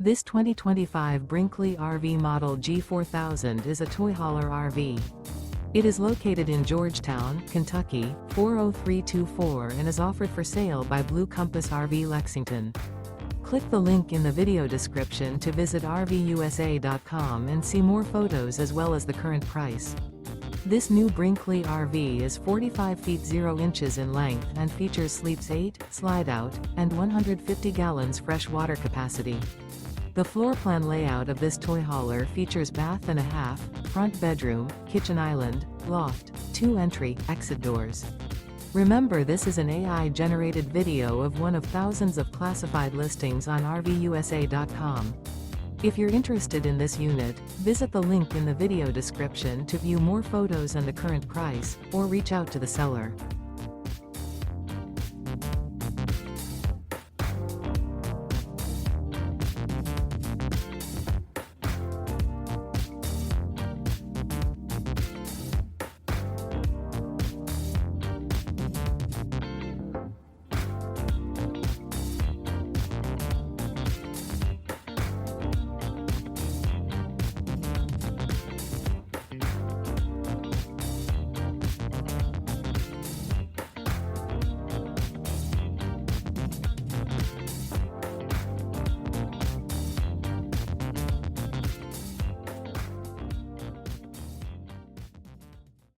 This 2025 Brinkley RV Model G 4000 is a toy hauler RV. It is located in Georgetown, Kentucky, 40324 and is offered for sale by Blue Compass RV Lexington. Click the link in the video description to visit RVUSA.com and see more photos as well as the current price. This new Brinkley RV is 45 feet 0 inches in length and features sleeps 8, slide-out, and 150 gallons fresh water capacity. The floor plan layout of this toy hauler features bath and a half, front bedroom, kitchen island, loft, 2 entry, exit doors. Remember, this is an AI-generated video of one of thousands of classified listings on RVUSA.com. If you're interested in this unit, visit the link in the video description to view more photos and the current price, or reach out to the seller.